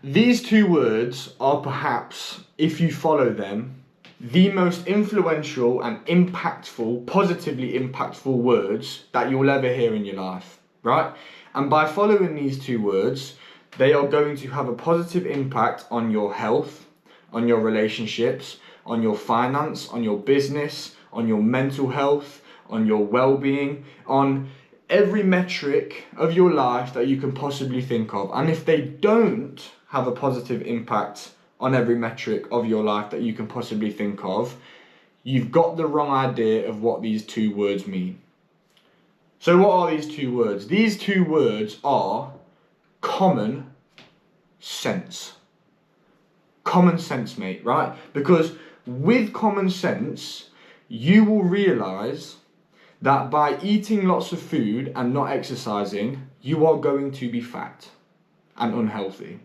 These two words are perhaps, if you follow them, the most influential and impactful, positively impactful words that you'll ever hear in your life, right? And by following these two words, they are going to have a positive impact on your health, on your relationships, on your finance, on your business, on your mental health, on your well-being, on every metric of your life that you can possibly think of. And if they don't have a positive impact on every metric of your life that you can possibly think of, you've got the wrong idea of what these two words mean. So what are these two words? These two words are common sense. Common sense, mate, right? Because with common sense, you will realise that by eating lots of food and not exercising, you are going to be fat and unhealthy.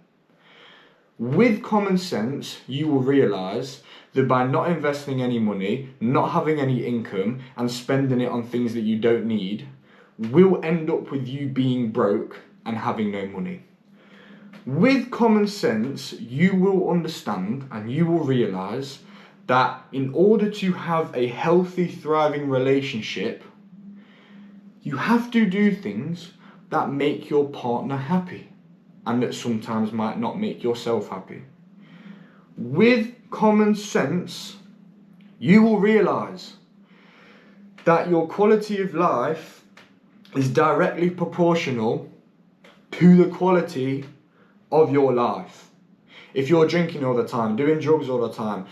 With common sense, you will realise that by not investing any money, not having any income, and spending it on things that you don't need, will end up with you being broke and having no money. With common sense, you will understand and you will realise that in order to have a healthy, thriving relationship, you have to do things that make your partner happy and that sometimes might not make yourself happy. With common sense, you will realise that your quality of life is directly proportional to the quality of your life. If you're drinking all the time, doing drugs all the time,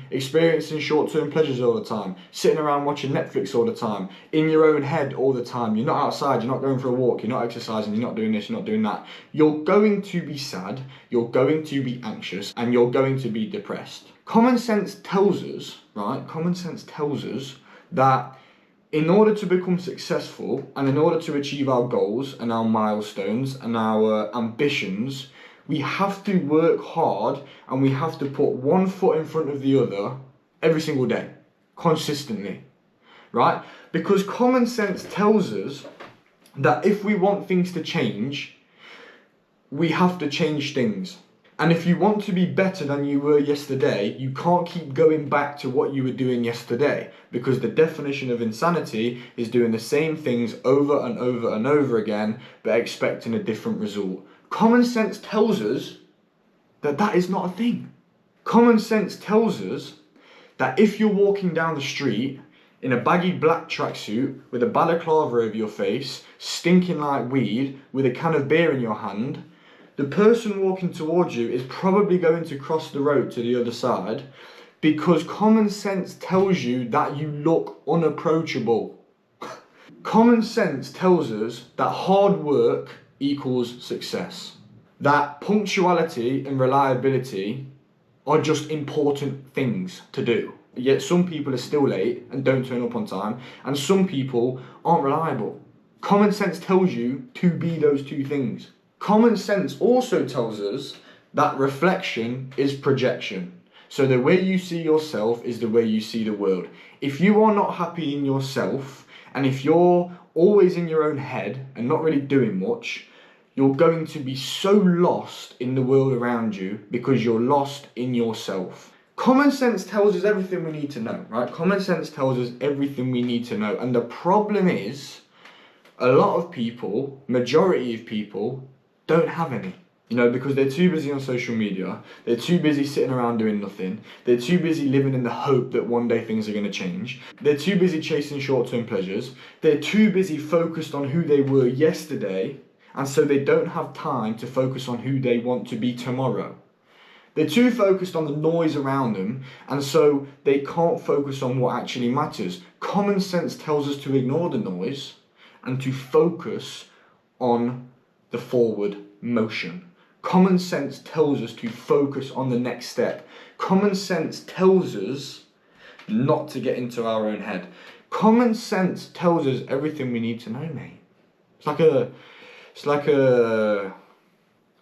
experiencing short-term pleasures all the time, sitting around watching Netflix all the time, in your own head all the time, you're not outside, you're not going for a walk, you're not exercising, you're not doing this, you're not doing that, you're going to be sad, you're going to be anxious, and you're going to be depressed. Common sense tells us, right? Common sense tells us that in order to become successful and in order to achieve our goals and our milestones and our ambitions, we have to work hard and we have to put one foot in front of the other every single day, consistently, right? Because common sense tells us that if we want things to change, we have to change things. And if you want to be better than you were yesterday, you can't keep going back to what you were doing yesterday, because the definition of insanity is doing the same things over and over and over again, but expecting a different result. Common sense tells us that that is not a thing. Common sense tells us that if you're walking down the street in a baggy black tracksuit with a balaclava over your face, stinking like weed, with a can of beer in your hand, the person walking towards you is probably going to cross the road to the other side, because common sense tells you that you look unapproachable. Common sense tells us that hard work equals success. That punctuality and reliability are just important things to do. Yet some people are still late and don't turn up on time, and some people aren't reliable. Common sense tells you to be those two things. Common sense also tells us that reflection is projection. So the way you see yourself is the way you see the world. If you are not happy in yourself, and if you're always in your own head and not really doing much, you're going to be so lost in the world around you because you're lost in yourself. Common sense tells us everything we need to know, right? Common sense tells us everything we need to know. And the problem is, a lot of people, majority of people, don't have any. You know, because they're too busy on social media, they're too busy sitting around doing nothing, they're too busy living in the hope that one day things are going to change, they're too busy chasing short-term pleasures, they're too busy focused on who they were yesterday, and so they don't have time to focus on who they want to be tomorrow. They're too focused on the noise around them, and so they can't focus on what actually matters. Common sense tells us to ignore the noise and to focus on the forward motion. Common sense tells us to focus on the next step. Common sense tells us not to get into our own head. Common sense tells us everything we need to know, mate. It's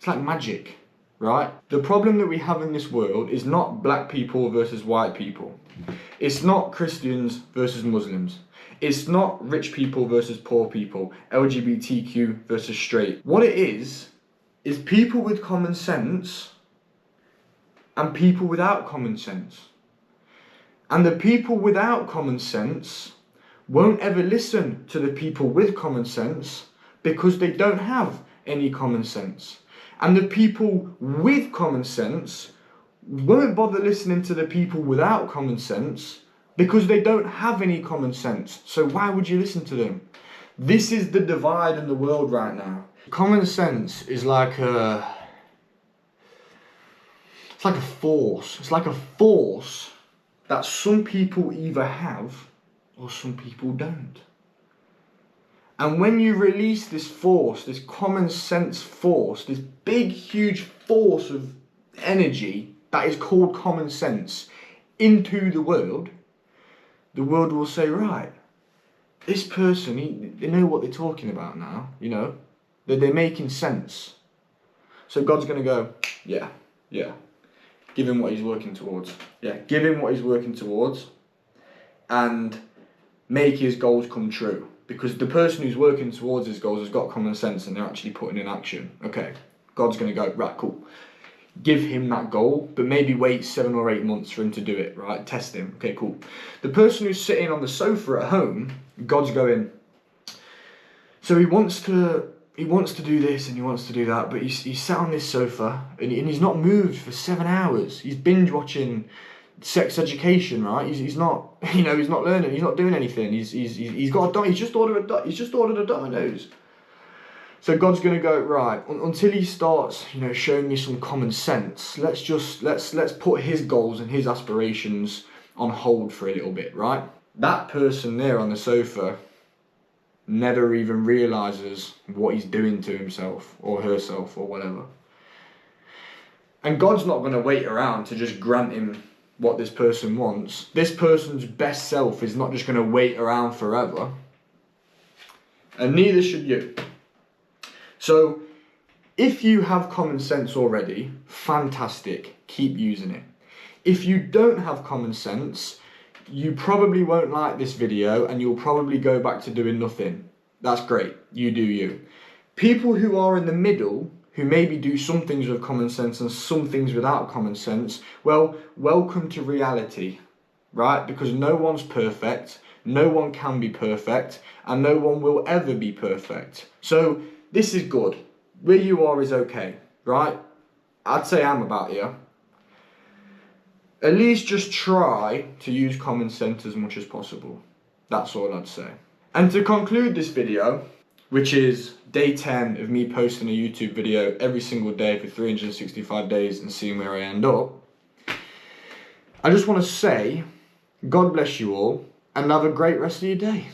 like magic, right? The problem that we have in this world is not black people versus white people. It's not Christians versus Muslims. It's not rich people versus poor people, LGBTQ versus straight. What it is is people with common sense and people without common sense. And the people without common sense won't ever listen to the people with common sense because they don't have any common sense. And the people with common sense won't bother listening to the people without common sense because they don't have any common sense. So why would you listen to them? This is the divide in the world right now. Common sense is like a force. It's like a force that some people either have or some people don't. And when you release this force, this common sense force, this big, huge force of energy that is called common sense into the world will say, right, this person, they know what they're talking about now, you know, that they're making sense. So God's going to go, yeah, give him what he's working towards. Yeah, give him what he's working towards and make his goals come true. Because the person who's working towards his goals has got common sense and they're actually putting in action. Okay, God's going to go, right, cool. Give him that goal, but maybe wait 7 or 8 months for him to do it, right? Test him. Okay, cool. The person who's sitting on the sofa at home, God's going, so he wants to do this and he wants to do that, but he's sat on this sofa and he's not moved for 7 hours. He's binge watching sex education, right? He's not, you know, he's not learning. He's not doing anything. He's just ordered a Domino's. So God's gonna go, right, until he starts, you know, showing me some common sense. Let's put his goals and his aspirations on hold for a little bit, right? That person there on the sofa never even realizes what he's doing to himself or herself or whatever. And God's not going to wait around to just grant him what this person wants. This person's best self is not just going to wait around forever. And neither should you. So, if you have common sense already, fantastic, keep using it. If you don't have common sense, you probably won't like this video and you'll probably go back to doing nothing. That's great, you do you. People who are in the middle, who maybe do some things with common sense and some things without common sense, well, welcome to reality, right? Because no one's perfect, no one can be perfect, and no one will ever be perfect. So this is good. Where you are is okay, right? I'd say I'm about here. At least just try to use common sense as much as possible. That's all I'd say. And to conclude this video, which is day 10 of me posting a YouTube video every single day for 365 days and seeing where I end up, I just want to say, God bless you all and have a great rest of your day.